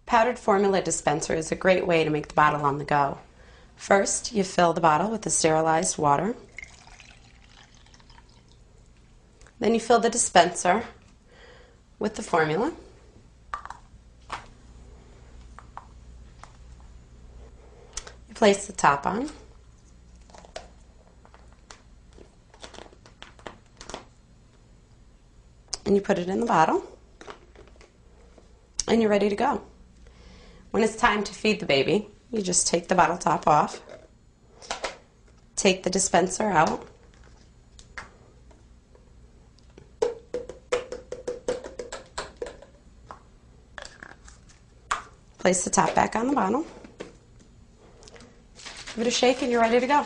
Powdered formula dispenser is a great way to make the bottle on the go. First, you fill the bottle with the sterilized water. Then you fill the dispenser with the formula. You place the top on. And you put it in the bottle. And you're ready to go. When it's time to feed the baby, you just take the bottle top off, take the dispenser out, place the top back on the bottle, give it a shake, and you're ready to go.